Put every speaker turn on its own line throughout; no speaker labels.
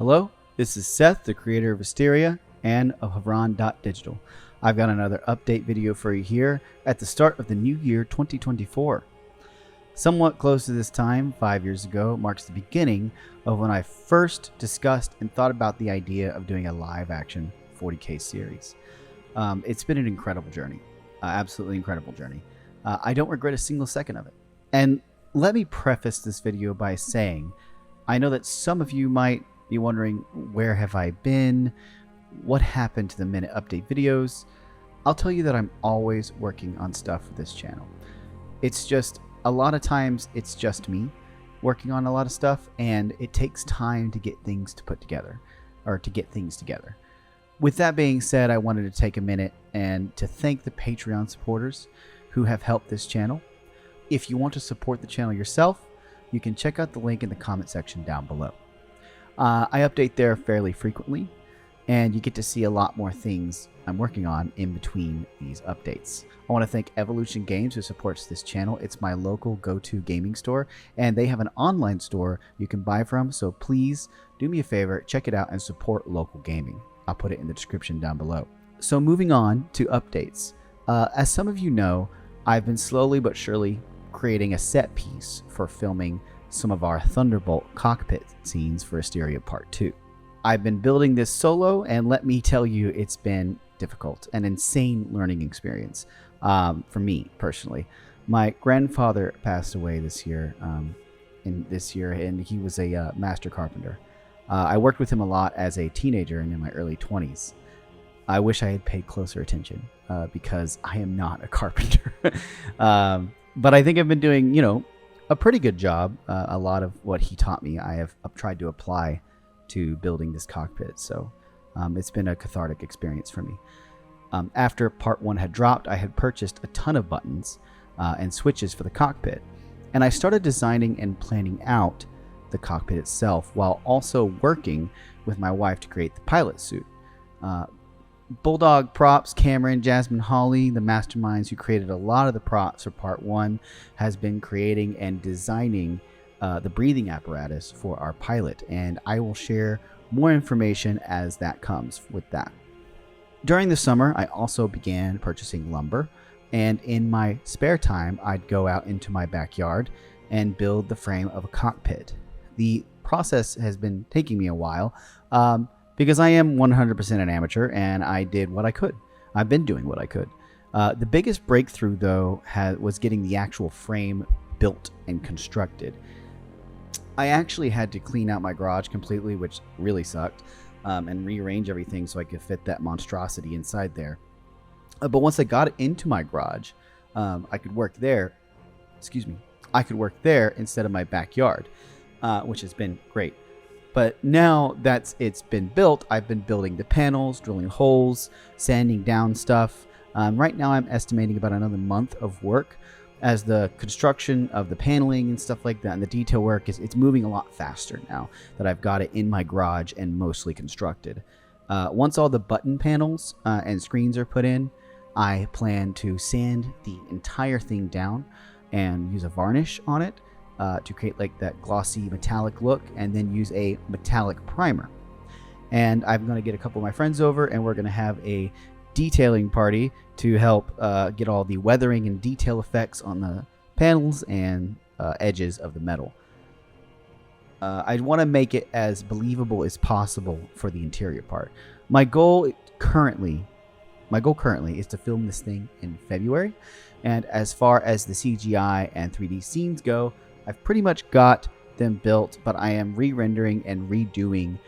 Hello, this is Seth, the creator of Asteria and of Havran.Digital. I've got another update video for you here at the start of the new year 2024. Somewhat close to this time, 5 years ago, marks the beginning of when I first discussed and thought about the idea of doing a live action 40K series. It's been an incredible journey, absolutely incredible journey. I don't regret a single second of it. And let me preface this video by saying, I know that some of you might be wondering, where have I been? What happened to the minute update videos? I'll tell you that I'm always working on stuff for this channel. It's just, a lot of times it's just me working on a lot of stuff, and it takes time to get things to put together, or to get things together. With that being said, I wanted to take a minute and to thank the Patreon supporters who have helped this channel. If you want to support the channel yourself, you can check out the link in the comment section down below. I update there fairly frequently, and you get to see a lot more things I'm working on in between these updates. I want to thank Evolution Games, who supports this channel. It's my local go-to gaming store, and they have an online store you can buy from, so please do me a favor, check it out and support local gaming. I'll put it in the description down below. So moving on to updates. As some of you know, I've been slowly but surely creating a set piece for filming some of our Thunderbolt cockpit scenes for Asteria Part 2. I've been building this solo, and let me tell you, it's been difficult, an insane learning experience for me personally. My grandfather passed away this year, and he was a master carpenter. I worked with him a lot as a teenager and in my early 20s. I wish I had paid closer attention because I am not a carpenter. But I think I've been doing, a pretty good job. A lot of what he taught me, I have tried to apply to building this cockpit. So it's been a cathartic experience for me. After part 1 had dropped, I had purchased a ton of buttons and switches for the cockpit. And I started designing and planning out the cockpit itself while also working with my wife to create the pilot suit. Bulldog Props, Cameron, Jasmine Hawley, the masterminds who created a lot of the props for part 1, has been creating and designing the breathing apparatus for our pilot, and I will share more information as that comes with that. During the summer, I also began purchasing lumber, and in my spare time, I'd go out into my backyard and build the frame of a cockpit. The process has been taking me a while, because I am 100% an amateur, and I did what I could. I've been doing what I could. The biggest breakthrough, though, was getting the actual frame built and constructed. I actually had to clean out my garage completely, which really sucked, and rearrange everything so I could fit that monstrosity inside there. But once I got it into my garage, I could work there. I could work there instead of my backyard, which has been great. But now that it's been built, I've been building the panels, drilling holes, sanding down stuff. Right now I'm estimating about another month of work, as the construction of the paneling and stuff like that and the detail work it's moving a lot faster now that I've got it in my garage and mostly constructed. Once all the button panels and screens are put in, I plan to sand the entire thing down and use a varnish on it to create like that glossy metallic look, and then use a metallic primer. And I'm going to get a couple of my friends over, and we're going to have a detailing party to help get all the weathering and detail effects on the panels and edges of the metal. I want to make it as believable as possible for the interior part. My goal currently is to film this thing in February, and as far as the CGI and 3D scenes go, I've pretty much got them built, but I am re-rendering and redoing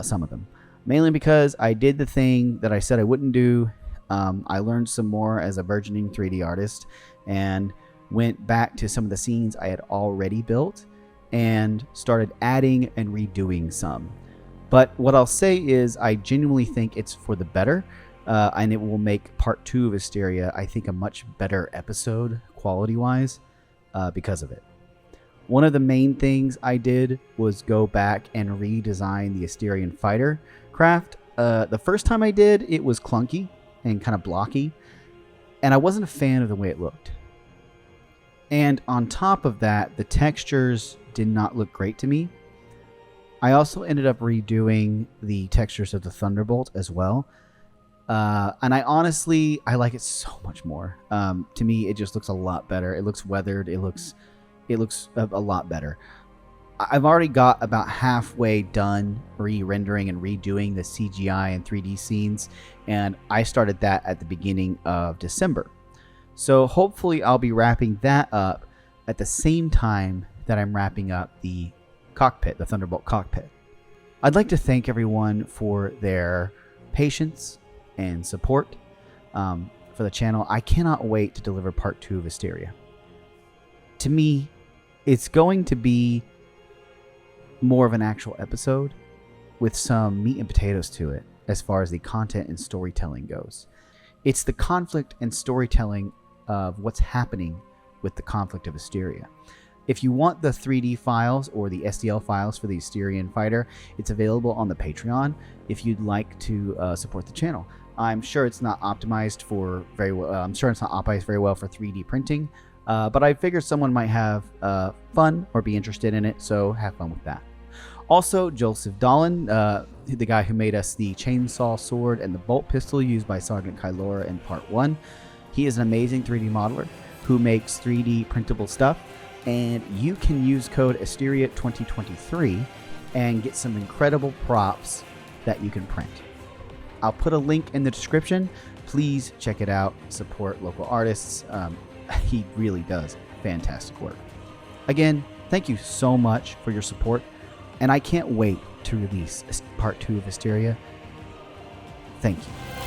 some of them. Mainly because I did the thing that I said I wouldn't do. I learned some more as a burgeoning 3D artist and went back to some of the scenes I had already built and started adding and redoing some. But what I'll say is I genuinely think it's for the better, and it will make part 2 of Asteria, I think, a much better episode quality-wise because of it. One of the main things I did was go back and redesign the Asterian fighter craft. The first time I did, it was clunky and kind of blocky, and I wasn't a fan of the way it looked. And on top of that, the textures did not look great to me. I also ended up redoing the textures of the Thunderbolt as well. And I like it so much more. To me, it just looks a lot better. It looks weathered. It looks a lot better. I've already got about halfway done re-rendering and redoing the CGI and 3D scenes, and I started that at the beginning of December. So hopefully I'll be wrapping that up at the same time that I'm wrapping up the cockpit, the Thunderbolt cockpit. I'd like to thank everyone for their patience and support for the channel. I cannot wait to deliver part 2 of Asteria. To me, it's going to be more of an actual episode with some meat and potatoes to it as far as the content and storytelling goes. It's the conflict and storytelling of what's happening with the conflict of Asteria. If you want the 3D files or the STL files for the Asterian fighter, it's available on the Patreon if you'd like to support the channel. I'm sure it's not optimized for very well. I'm sure it's not optimized very well for 3D printing, but I figured someone might have fun or be interested in it, so have fun with that. Also, Joseph Dolan, the guy who made us the chainsaw sword and the bolt pistol used by Sergeant Kylora in Part 1. He is an amazing 3D modeler who makes 3D printable stuff, and you can use code Asteria2023 and get some incredible props that you can print. I'll put a link in the description. Please check it out. Support local artists. He really does fantastic work. Again, thank you so much for your support, and I can't wait to release part 2 of Asteria. Thank you.